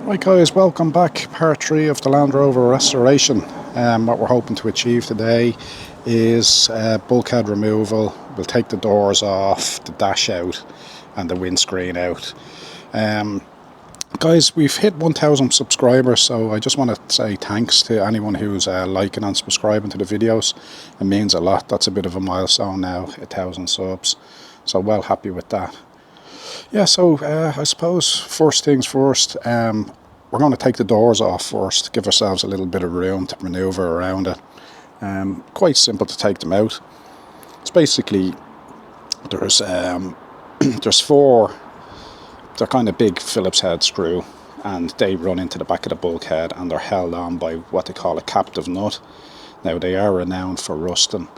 Right guys, welcome back. Part 3 of the Land Rover restoration. What we're hoping to achieve today is bulkhead removal. We'll take the doors off, the dash out and the windscreen out. Guys, we've hit 1,000 subscribers, so I just want to say thanks to anyone who's liking and subscribing to the videos. It means a lot. That's a bit of a milestone now, 1,000 subs, so well happy with that. Yeah, so I suppose first things first, we're going to take the doors off first, give ourselves a little bit of room to manoeuvre around it. Quite simple to take them out. It's basically, there's four, they're kind of big Phillips head screw, and they run into the back of the bulkhead and they're held on by what they call a captive nut. Now they are renowned for rusting,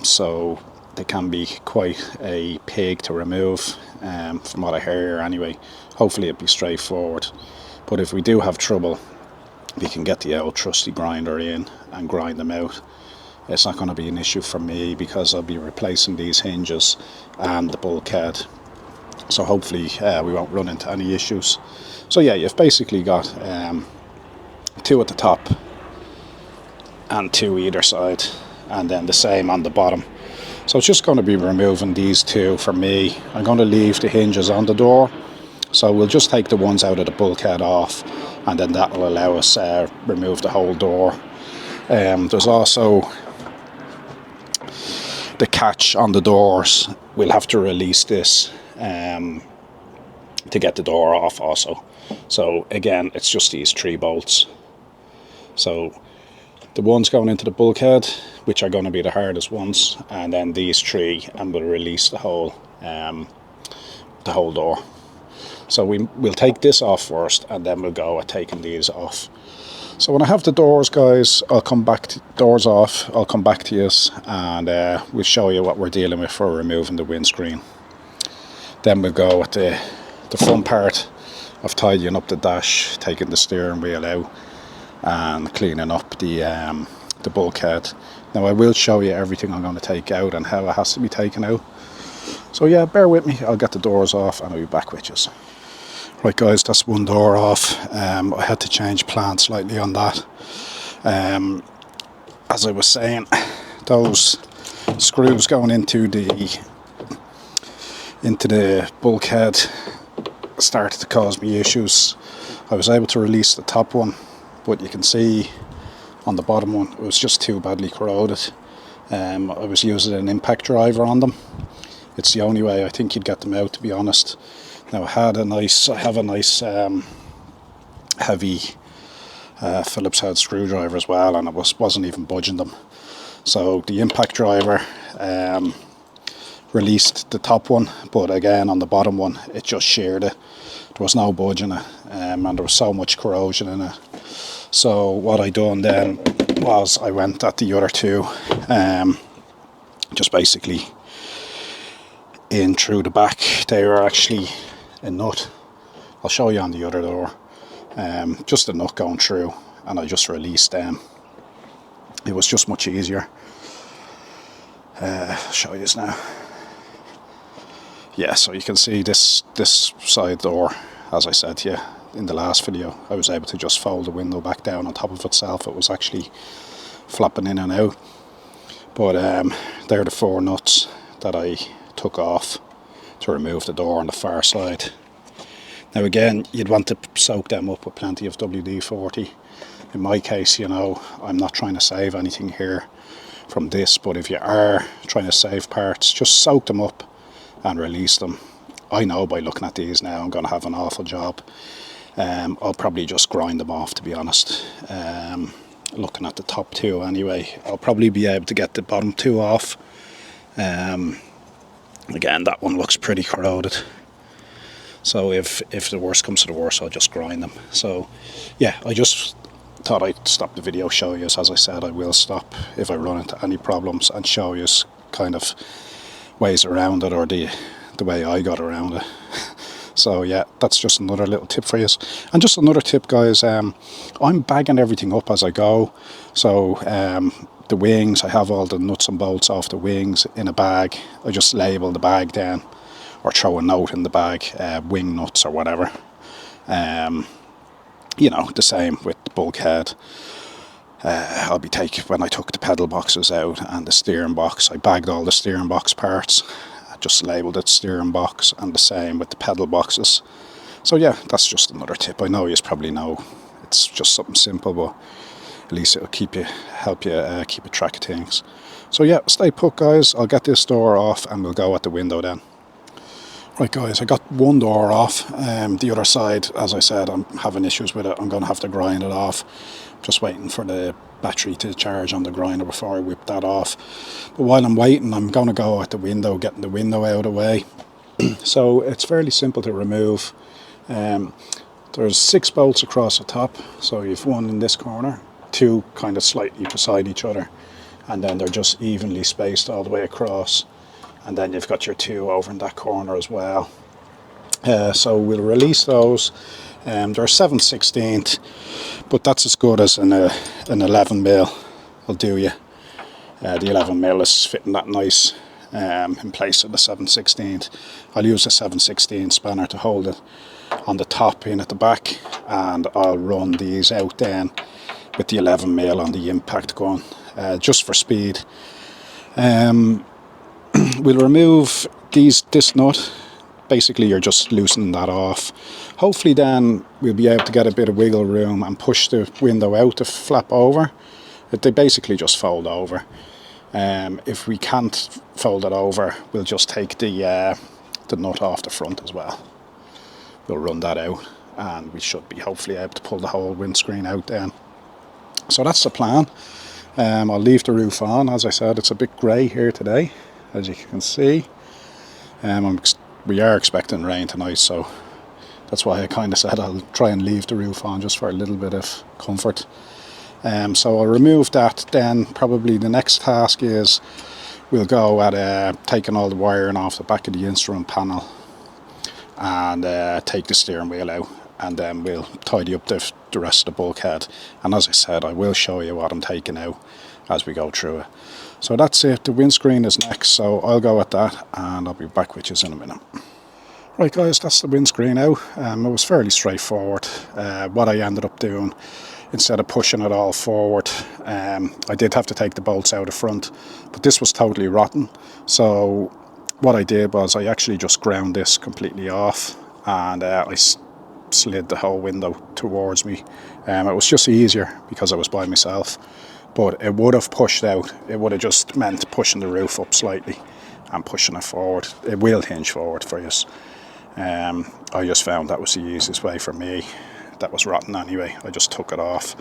so they can be quite a pig to remove, from what I hear anyway. Hopefully it'll be straightforward, but if we do have trouble, we can get the old trusty grinder in and grind them out. It's not going to be an issue for me because I'll be replacing these hinges and the bulkhead, so hopefully we won't run into any issues. So yeah, you've basically got two at the top and two either side, and then the same on the bottom. So it's just going to be removing these two for me. I'm going to leave the hinges on the door, so we'll just take the ones out of the bulkhead off, and then that will allow us remove the whole door. There's also the catch on the doors. We'll have to release this to get the door off also. So again, it's just these 3 bolts. So the ones going into the bulkhead, which are going to be the hardest ones, and then these 3, and we'll release the whole door. So we'll take this off first, and then we'll go at taking these off. So when I have the doors, guys, I'll come back to doors off. I'll come back to you, and we'll show you what we're dealing with for removing the windscreen. Then we'll go at the front part of tidying up the dash, taking the steering wheel out, and cleaning up the bulkhead. Now I will show you everything I'm going to take out and how it has to be taken out. So yeah, bear with me. I'll get the doors off and I'll be back with you. Right guys, that's one door off. I had to change plan slightly on that. As I was saying, those screws going into the bulkhead started to cause me issues. I was able to release the top one, but you can see on the bottom one it was just too badly corroded. I was using an impact driver on them. It's the only way I think you'd get them out, to be honest. Now I have a nice heavy Phillips head screwdriver as well, and it wasn't even budging them. So the impact driver released the top one, but again on the bottom one it just sheared it. There was no budging it, and there was so much corrosion in it. So what I done then was I went at the other two, just basically in through the back. They were actually a nut. I'll show you on the other door. Just a nut going through, and I just released them. It was just much easier. I'll show you this now. Yeah, so you can see this side door, as I said to you in the last video, I was able to just fold the window back down on top of itself. It was actually flapping in and out. But they're the 4 nuts that I took off to remove the door on the far side. Now again, you'd want to soak them up with plenty of WD-40. In my case, you know, I'm not trying to save anything here from this, but if you are trying to save parts, just soak them up and release them. I know by looking at these now I'm going to have an awful job. I'll probably just grind them off, to be honest. Looking at the top 2 anyway, I'll probably be able to get the bottom 2 off. Again, that one looks pretty corroded, so if the worst comes to the worst, I'll just grind them. So yeah, I just thought I'd stop the video, show you. As I said, I will stop if I run into any problems and show you kind of ways around it, or the way I got around it. So yeah, that's just another little tip for you. And just another tip, guys, I'm bagging everything up as I go. So the wings, I have all the nuts and bolts off the wings in a bag. I just label the bag down, or throw a note in the bag, wing nuts or whatever. you know, the same with the bulkhead. I'll be taking, when I took the pedal boxes out and the steering box, I bagged all the steering box parts. I just labelled it steering box, and the same with the pedal boxes. So yeah, that's just another tip. I know you probably know it's just something simple, but at least it'll help you keep a track of things. So yeah, stay put guys, I'll get this door off and we'll go at the window then. Right guys, I got one door off. The other side, as I said, I'm having issues with it. I'm going to have to grind it off. Just waiting for the battery to charge on the grinder before I whip that off. But while I'm waiting, I'm going to go at the window, getting the window out of the way. So it's fairly simple to remove. There's 6 bolts across the top. So you've one in this corner, 2 kind of slightly beside each other, and then they're just evenly spaced all the way across. And then you've got your 2 over in that corner as well. So we'll release those. They're 7/16, but that's as good as an 11mm will do you. The 11mm is fitting that nice in place of the 7/16. I'll use a 7/16 spanner to hold it on the top in at the back, and I'll run these out then with the 11mm on the impact gun, just for speed. We'll remove this nut. Basically you're just loosening that off. Hopefully then we'll be able to get a bit of wiggle room and push the window out to flap over. They basically just fold over. If we can't fold it over, we'll just take the nut off the front as well. We'll run that out and we should be hopefully able to pull the whole windscreen out then. So that's the plan. I'll leave the roof on. As I said, it's a bit grey here today, as you can see. We are expecting rain tonight, so that's why I kind of said I'll try and leave the roof on just for a little bit of comfort. So I'll remove that. Then probably the next task is we'll go at taking all the wiring off the back of the instrument panel and take the steering wheel out, and then we'll tidy up the rest of the bulkhead. And as I said, I will show you what I'm taking out as we go through it. So that's it. The windscreen is next, so I'll go at that and I'll be back with you in a minute. Right guys, that's the windscreen out. It was fairly straightforward. What I ended up doing, instead of pushing it all forward, I did have to take the bolts out of front, but this was totally rotten. So what I did was I actually just ground this completely off, and I slid the whole window towards me. It was just easier because I was by myself, but it would have pushed out. It would have just meant pushing the roof up slightly and pushing it forward. It will hinge forward for you. I just found that was the easiest way for me. That was rotten anyway. I just took it off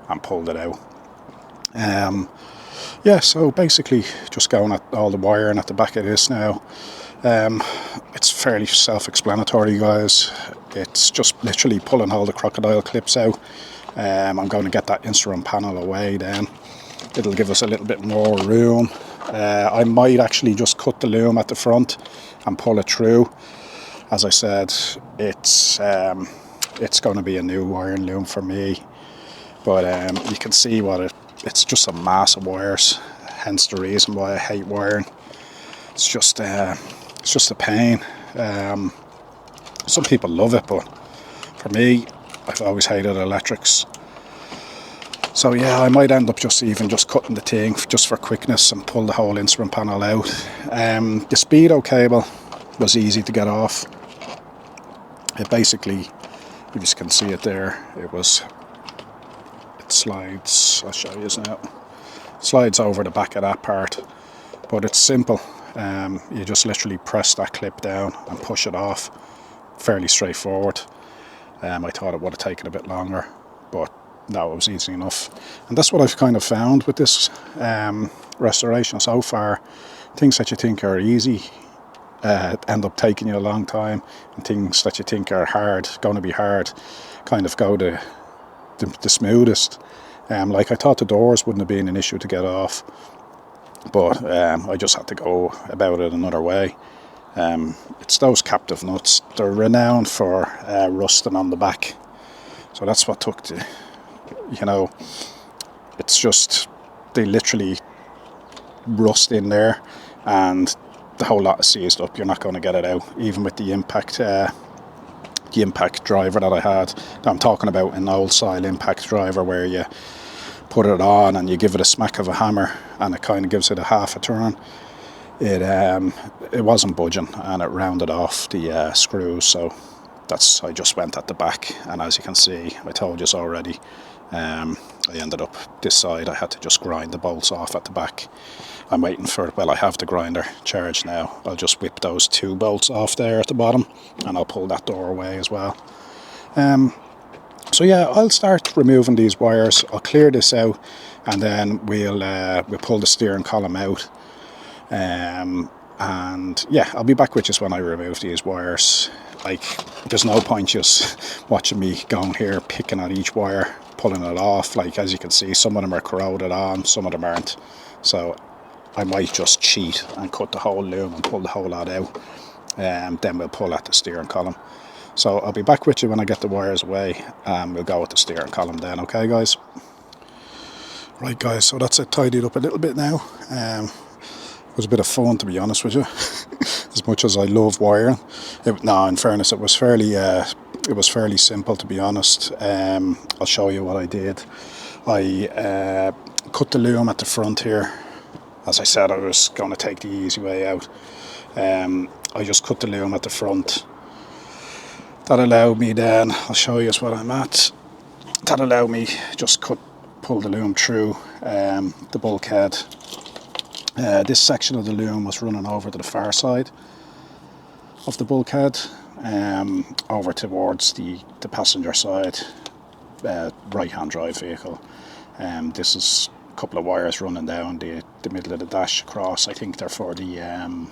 and pulled it out. Yeah, so basically just going at all the wiring at the back of this now. It's fairly self-explanatory guys. It's just literally pulling all the crocodile clips out. I'm going to get that instrument panel away then. It'll give us a little bit more room. I might actually just cut the loom at the front and pull it through. As I said, it's going to be a new wiring loom for me, but you can see what it's just a mass of wires, hence the reason why I hate wiring. It's just a pain. Some people love it, but for me, I've always hated electrics. So yeah, I might end up just cutting the thing just for quickness and pull the whole instrument panel out. The speedo cable was easy to get off. It basically, you just can see it there, it slides, I'll show you now, slides over the back of that part, but it's simple. You just literally press that clip down and push it off. Fairly straightforward. I thought it would have taken a bit longer, but no, it was easy enough. And that's what I've kind of found with this restoration so far. Things that you think are easy end up taking you a long time, and things that you think are going to be hard, kind of go the smoothest. Like I thought the doors wouldn't have been an issue to get off, but I just had to go about it another way. It's those captive nuts. They're renowned for rusting on the back, so that's what took the, it's just, they literally rust in there and the whole lot is seized up. You're not going to get it out, even with the impact the impact driver that I had. I'm talking about an old style impact driver where you put it on and you give it a smack of a hammer and it kind of gives it a half a turn. It wasn't budging, and it rounded off the screws, so I just went at the back, and as you can see, I told you already, I ended up this side. I had to just grind the bolts off at the back. I'm waiting for, well, I have the grinder charged now. I'll just whip those 2 bolts off there at the bottom, and I'll pull that door away as well. So yeah, I'll start removing these wires. I'll clear this out, and then we'll pull the steering column out. And yeah, I'll be back with you when I remove these wires. Like, there's no point just watching me going here, picking at each wire, pulling it off. Like, as you can see, some of them are corroded on, some of them aren't. So I might just cheat and cut the whole loom and pull the whole lot out. Then we'll pull at the steering column. So I'll be back with you when I get the wires away, and we'll go with the steering column then, okay guys? Right guys, so that's it tidied up a little bit now. It was a bit of fun, to be honest with you. As much as I love wiring, no, in fairness, it was fairly simple, to be honest. I'll show you what I did. I cut the loom at the front here. As I said, I was going to take the easy way out. I just cut the loom at the front. That allowed me then, I'll show you what I'm at. That allowed me just pull the loom through the bulkhead. This section of the loom was running over to the far side of the bulkhead, over towards the passenger side, right-hand drive vehicle. This is a couple of wires running down the middle of the dash across. I think they're for the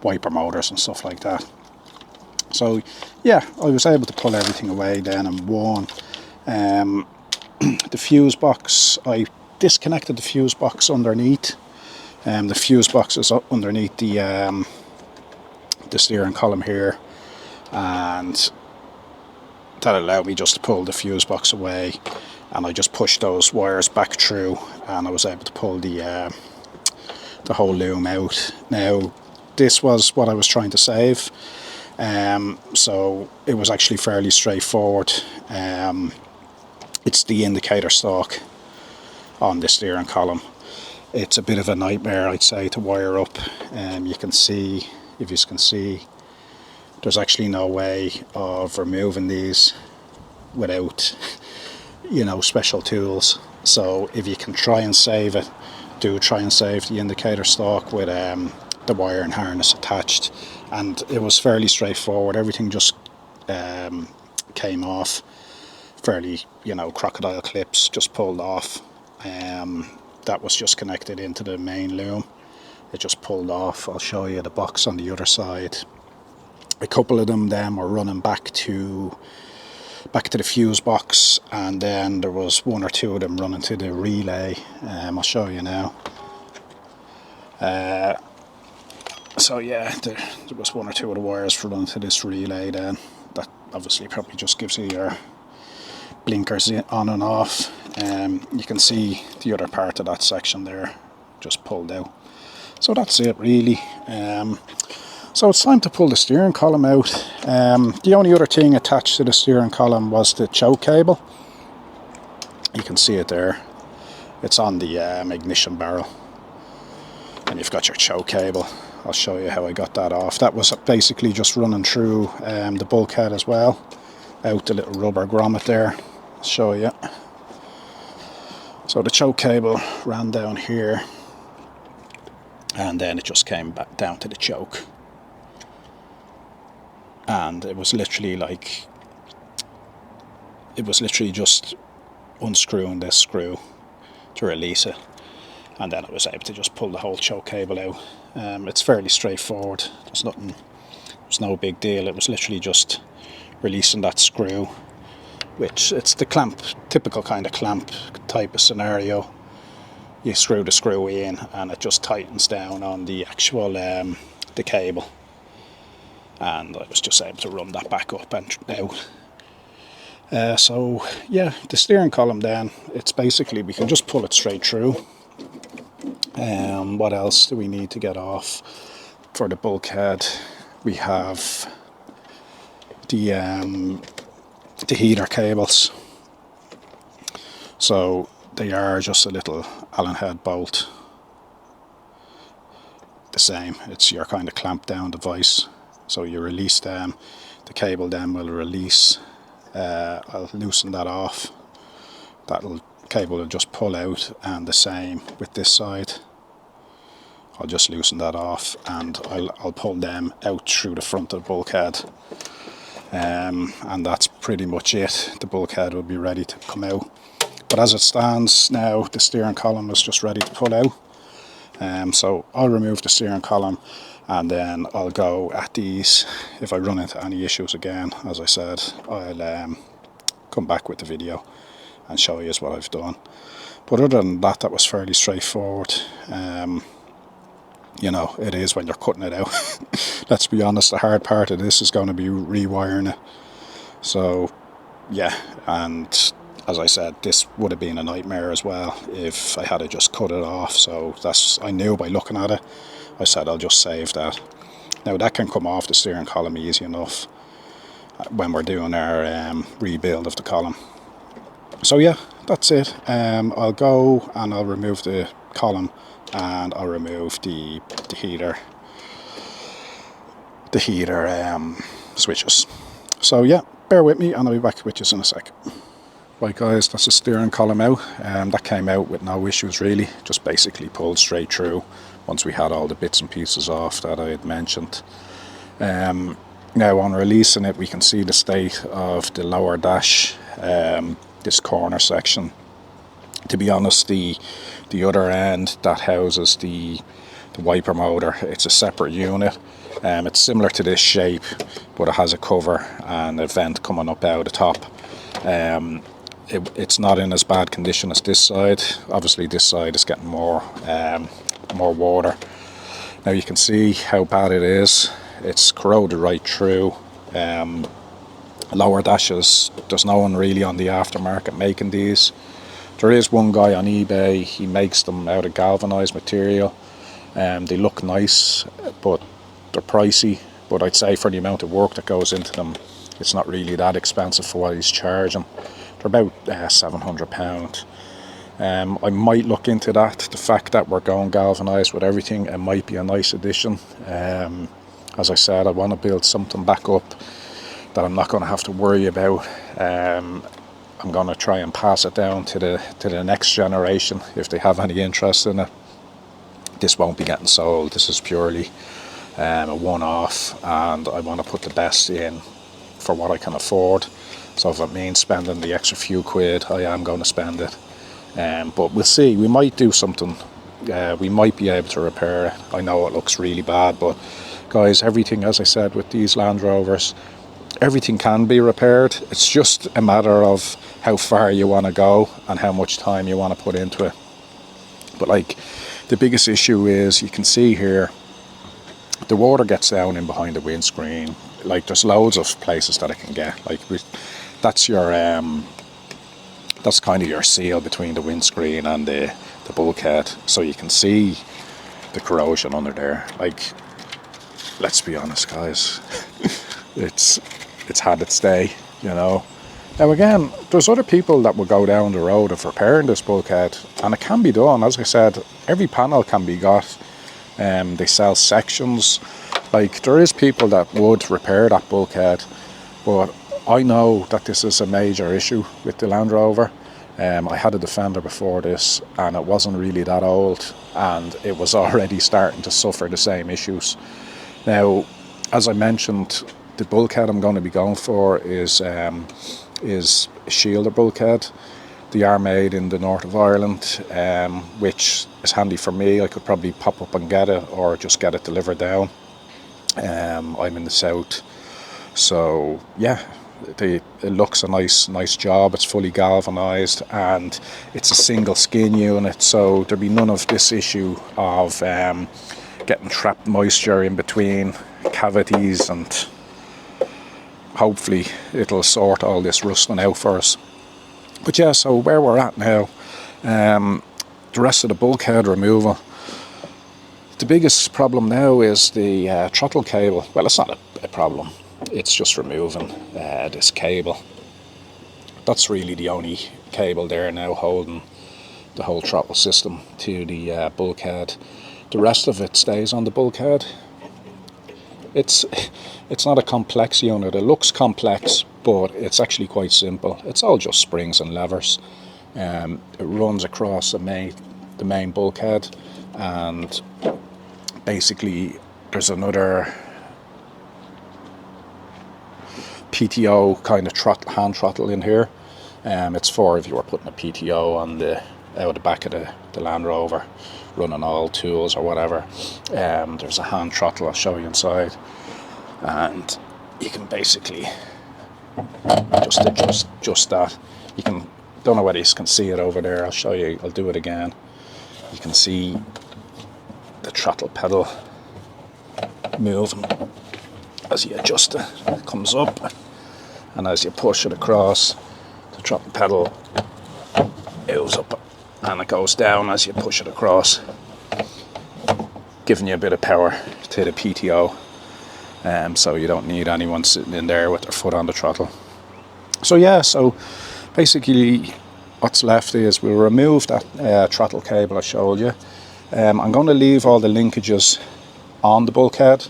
wiper motors and stuff like that. So yeah, I was able to pull everything away then in one. The fuse box, I disconnected the fuse box underneath. The fuse box is underneath the steering column here, and that allowed me just to pull the fuse box away, and I just pushed those wires back through, and I was able to pull the whole loom out. Now, this was what I was trying to save, so it was actually fairly straightforward. It's the indicator stalk on the steering column. It's a bit of a nightmare, I'd say, to wire up. You can see, if you can see, there's actually no way of removing these without, you know, special tools. So if you can try and save it, do try and save the indicator stalk with the wire and harness attached. And it was fairly straightforward. Everything just came off. Fairly, you know, crocodile clips just pulled off. That was just connected into the main loom. It just pulled off. I'll show you the box on the other side. A couple of them then were running back to the fuse box, and then there was 1 or 2 of them running to the relay. I'll show you now. So yeah, there was 1 or 2 of the wires running to this relay then. That obviously probably just gives you your blinkers on and off. You can see the other part of that section there just pulled out. So that's it really. So it's time to pull the steering column out. The only other thing attached to the steering column was the choke cable. You can see it there. It's on the ignition barrel, and you've got your choke cable. I'll show you how I got that off. That was basically just running through the bulkhead as well, out the little rubber grommet there. I'll show you. So the choke cable ran down here, and then it just came back down to the choke. And it was literally just unscrewing this screw to release it, and then I was able to just pull the whole choke cable out. It's fairly straightforward. There's no big deal. It was literally just releasing that screw, which it's the typical kind of clamp type of scenario. You screw the screw in and it just tightens down on the actual the cable, and I was just able to run that back up and out. So yeah, the steering column then, it's basically, we can just pull it straight through. What else do we need to get off? For the bulkhead, we have the heater cables. So they are just a little Allen head bolt, the same. It's your kind of clamp down device. So you release them, the cable then will release. I'll loosen that off. Cable will just pull out, and the same with this side. I'll just loosen that off, and I'll pull them out through the front of the bulkhead. And that's pretty much it. The bulkhead will be ready to come out. But as it stands now, the steering column is just ready to pull out. So I'll remove the steering column, and then I'll go at these. If I run into any issues again, as I said, I'll come back with the video and show you what I've done. But other than that, that was fairly straightforward. You know, it is when you're cutting it out. Let's be honest, the hard part of this is going to be rewiring it. So yeah, and as I said, this would have been a nightmare as well if I had to just cut it off. So I knew by looking at it, I said I'll just save that. Now that can come off the steering column easy enough when we're doing our rebuild of the column. So yeah, that's it. I'll go and I'll remove the column, and I'll remove the heater switches. So yeah, bear with me and I'll be back with you in a sec. Right guys, that's the steering column out. That came out with no issues really, just basically pulled straight through once we had all the bits and pieces off that I had mentioned. Now on releasing it, we can see the state of the lower dash, this corner section. To be honest, the other end that houses the wiper motor, it's a separate unit. It's similar to this shape, but it has a cover and a vent coming up out the top. It's not in as bad condition as this side. Obviously this side is getting more water. Now you can see how bad it is. It's corroded right through. Lower dashes, there's no one really on the aftermarket making these. There is one guy on eBay, he makes them out of galvanized material. They look nice, but they're pricey. But I'd say for the amount of work that goes into them, it's not really that expensive for what he's charging. They're about £700. I might look into that. The fact that we're going galvanized with everything, it might be a nice addition. As I said, I want to build something back up that I'm not going to have to worry about. I'm going to try and pass it down to the next generation if they have any interest in it. This won't be getting sold. This is purely a one-off, and I want to put the best in for what I can afford. So if it means spending the extra few quid, I am going to spend it. But we'll see. We might do something. We might be able to repair it. I know it looks really bad, but guys, everything, as I said, with these Land Rovers, everything can be repaired. It's just a matter of how far you want to go and how much time you want to put into it. But like, the biggest issue is, you can see here, the water gets down in behind the windscreen. Like, there's loads of places that it can get. Like, that's your that's kind of your seal between the windscreen and the bulkhead, so you can see the corrosion under there. Like, let's be honest guys, it's had its day, you know. Now again, there's other people that will go down the road of repairing this bulkhead, and it can be done. As I said, every panel can be got. They sell sections. Like, there is people that would repair that bulkhead, but I know that this is a major issue with the Land Rover. I had a Defender before this, and it wasn't really that old, and it was already starting to suffer the same issues. Now, as I mentioned, the bulkhead I'm going to be going for is a shielder bulkhead. They are made in the north of Ireland, which is handy for me. I could probably pop up and get it, or just get it delivered down. I'm in the south, so yeah, it looks a nice job. It's fully galvanized, and it's a single skin unit, so there'll be none of this issue of getting trapped moisture in between cavities, and hopefully it'll sort all this rusting out for us. But yeah, so where we're at now, the rest of the bulkhead removal. The biggest problem now is the throttle cable. Well, it's not a problem. it's just removing this cable. That's really the only cable there now holding the whole throttle system to the bulkhead. The rest of it stays on the bulkhead. It's not a complex unit. It looks complex, but it's actually quite simple. It's all just springs and levers. It runs across the main bulkhead, and basically there's another PTO kind of hand throttle in here. It's for if you were putting a PTO on out the back of the Land Rover, running all tools or whatever. There's a hand throttle I'll show you inside, and you can basically just that. You can, don't know whether you can see it over there. I'll show you. I'll do it again. You can see the throttle pedal moving as you adjust it. It comes up, and as you push it across, the throttle pedal moves up, and it goes down as you push it across, giving you a bit of power to the PTO. So you don't need anyone sitting in there with their foot on the throttle. So yeah, so basically what's left is we'll remove that throttle cable I showed you. I'm going to leave all the linkages on the bulkhead.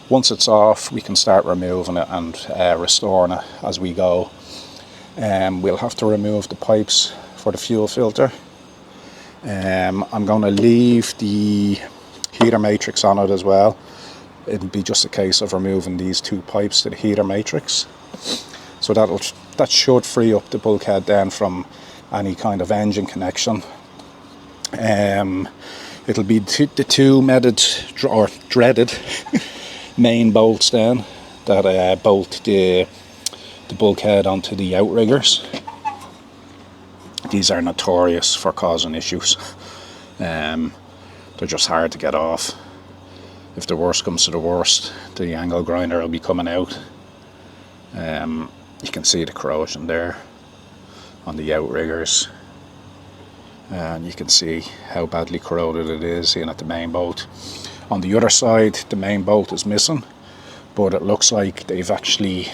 Once it's off, we can start removing it and restoring it as we go. We'll have to remove the pipes for the fuel filter. I'm going to leave the heater matrix on it as well. It'll be just a case of removing these two pipes to the heater matrix. So that should free up the bulkhead then from any kind of engine connection. It'll be the two dreaded main bolts then that bolt the bulkhead onto the outriggers. These are notorious for causing issues. They're just hard to get off. If the worst comes to the worst, the angle grinder will be coming out. You can see the corrosion there on the outriggers, and you can see how badly corroded it is in at the main bolt. On the other side, the main bolt is missing, but it looks like they've actually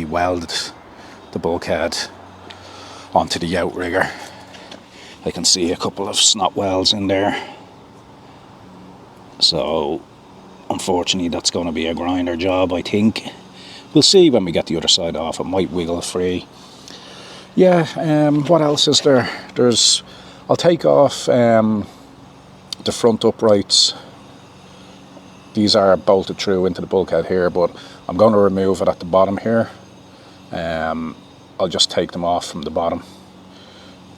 welded the bulkhead onto the outrigger. I can see a couple of snot welds in there. So unfortunately that's going to be a grinder job, I think. We'll see when we get the other side off. It might wiggle free. Yeah, what else is there? I'll take off the front uprights. These are bolted through into the bulkhead here, but I'm going to remove it at the bottom here. I'll just take them off from the bottom.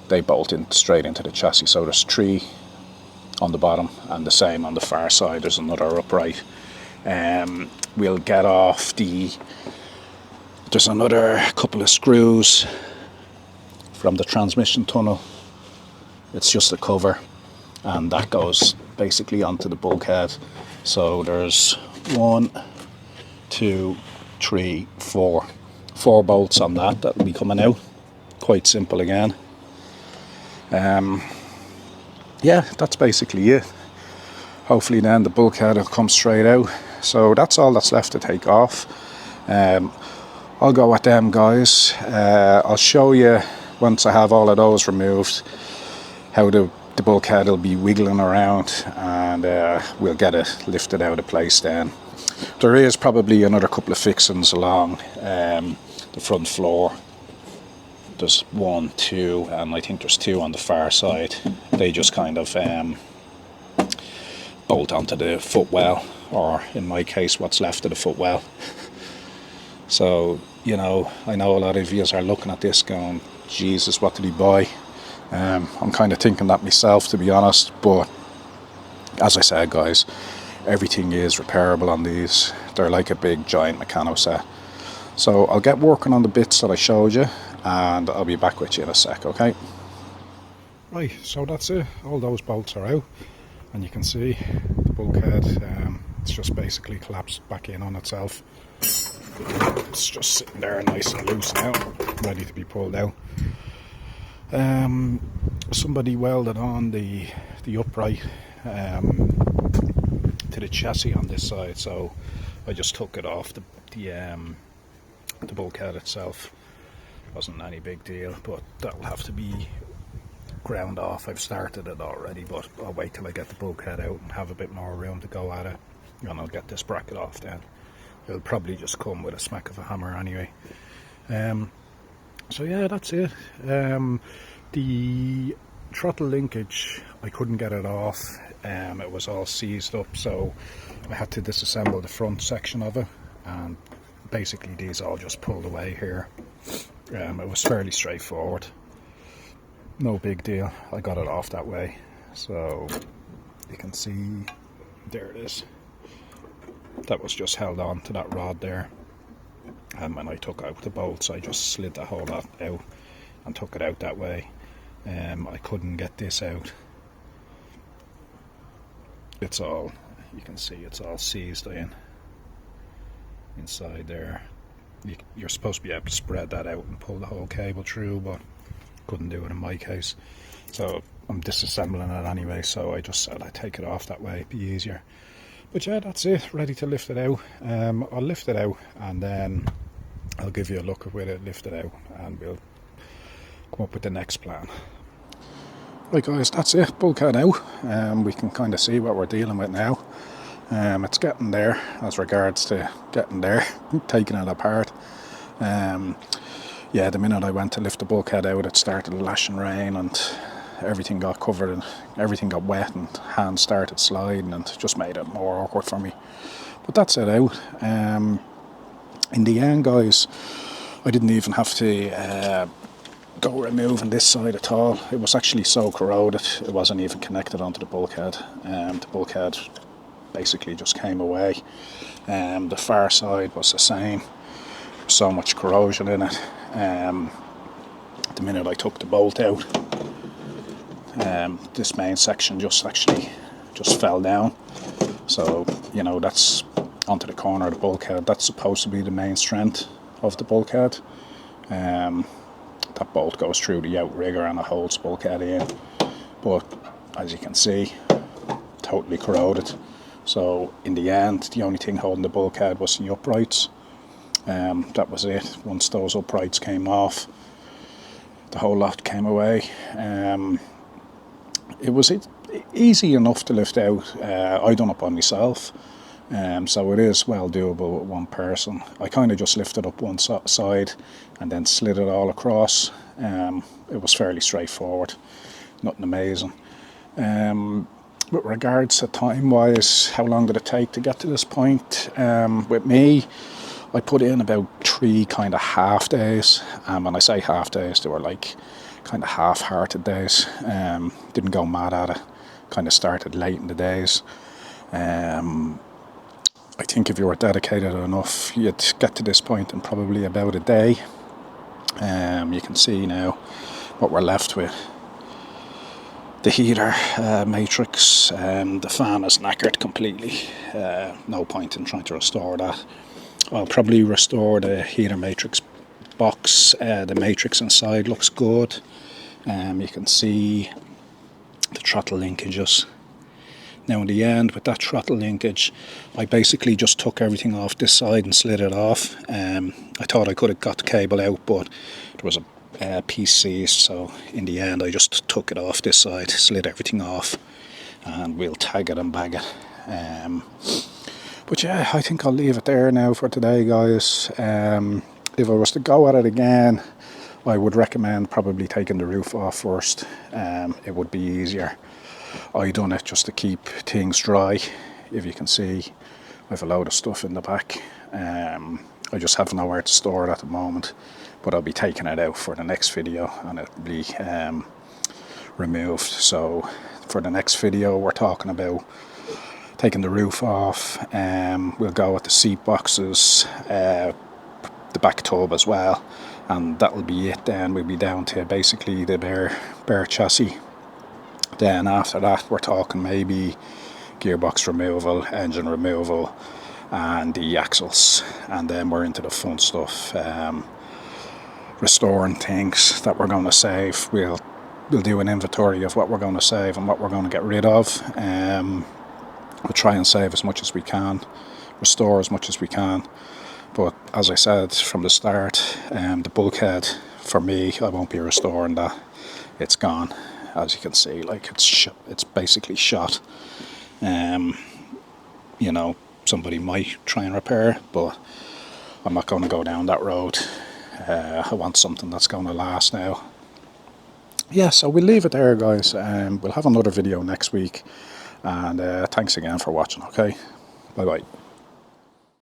They bolt in straight into the chassis, so there's 3 on the bottom, and the same on the far side. There's another upright. We'll get off there's another couple of screws from the transmission tunnel. It's just a cover, and that goes basically onto the bulkhead. So there's 1, 2, 3, 4 bolts on that will be coming out. Quite simple again. Yeah, that's basically it. Hopefully then the bulkhead will come straight out. So that's all that's left to take off. I'll go with them guys. I'll show you once I have all of those removed how the bulkhead will be wiggling around, and we'll get it lifted out of place then. There is probably another couple of fixings along the front floor. There's 1, 2, and I think there's 2 on the far side. They just kind of bolt onto the footwell, or in my case what's left of the footwell. So, you know, I know a lot of you are looking at this going, Jesus, what did he buy? I'm kind of thinking that myself, to be honest, but as I said guys, everything is repairable on these. They're like a big giant mechano set. So I'll get working on the bits that I showed you, and I'll be back with you in a sec, okay? Right, so that's it. All those bolts are out, and you can see the bulkhead, it's just basically collapsed back in on itself. It's just sitting there nice and loose now, ready to be pulled out. Somebody welded on the upright to the chassis on this side, so I just took it off the bulkhead itself. Wasn't any big deal, but that'll have to be ground off. I've started it already, but I'll wait till I get the bulkhead out and have a bit more room to go at it, and I'll get this bracket off then. It'll probably just come with a smack of a hammer anyway. So yeah, that's it. The throttle linkage, I couldn't get it off. It was all seized up, so I had to disassemble the front section of it, and basically these all just pulled away here. It was fairly straightforward, no big deal. I got it off that way, so you can see there it is. That was just held on to that rod there, and when I took out the bolts I just slid the whole lot out and took it out that way. I couldn't get this out. It's all, you can see it's all seized in inside there. You're supposed to be able to spread that out and pull the whole cable through, but couldn't do it in my case. So I'm disassembling it anyway, so I just said I'd take it off that way, it'd be easier. But yeah, that's it, ready to lift it out. I'll lift it out and then I'll give you a look at where it lifted out, and we'll come up with the next plan. Right guys, that's it, bulkhead out. We can kind of see what we're dealing with now. It's getting there as regards to getting there, taking it apart. Yeah, the minute I went to lift the bulkhead out, it started lashing rain and everything got covered and everything got wet and hands started sliding and just made it more awkward for me. But that's it out. In the end guys, I didn't even have to go removing this side at all. It was actually so corroded it wasn't even connected onto the bulkhead. The bulkhead basically just came away. The far side was the same. So much corrosion in it. The minute I took the bolt out, this main section just fell down. So you know, that's onto the corner of the bulkhead. That's supposed to be the main strength of the bulkhead. That bolt goes through the outrigger and it holds the bulkhead in, but as you can see, totally corroded. So in the end, the only thing holding the bulkhead was the uprights. That was it. Once those uprights came off, the whole lot came away. It was easy enough to lift out. I done it by myself, so it is well doable with one person. I kind of just lifted up one side and then slid it all across. It was fairly straightforward, nothing amazing. With regards to time wise, how long did it take to get to this point? With me, I put in about 3 kind of half days, and when I say half days, they were like kind of half-hearted days. Didn't go mad at it, kind of started late in the days. I think if you were dedicated enough, you'd get to this point in probably about a day. You can see now what we're left with. The heater matrix, the fan is knackered completely. No point in trying to restore that. I'll probably restore the heater matrix box. The matrix inside looks good. You can see the throttle linkages. Now in the end, with that throttle linkage, I basically just took everything off this side and slid it off. I thought I could have got the cable out, but there was a piece seized, so in the end I just took it off this side, slid everything off, and we'll tag it and bag it. But yeah, I think I'll leave it there now for today, guys. If I was to go at it again, I would recommend probably taking the roof off first. It would be easier. I done it just to keep things dry. If you can see, I have a load of stuff in the back. I just have nowhere to store it at the moment, but I'll be taking it out for the next video and it'll be removed. So for the next video, we're talking about taking the roof off. We'll go with the seat boxes, the back tub as well, and that'll be it. Then we'll be down to basically the bare chassis. Then after that, we're talking maybe gearbox removal, engine removal, and the axles, and then we're into the fun stuff, restoring things that we're going to save. We'll do an inventory of what we're going to save and what we're going to get rid of. We'll try and save as much as we can restore as much as we can. But as I said from the start, the bulkhead, for me, I won't be restoring that. It's gone, as you can see. Like, it's basically shot. You know, somebody might try and repair it, but I'm not going to go down that road. I want something that's going to last now. Yeah, so we'll leave it there, guys. We'll have another video next week, and thanks again for watching. Okay, bye bye.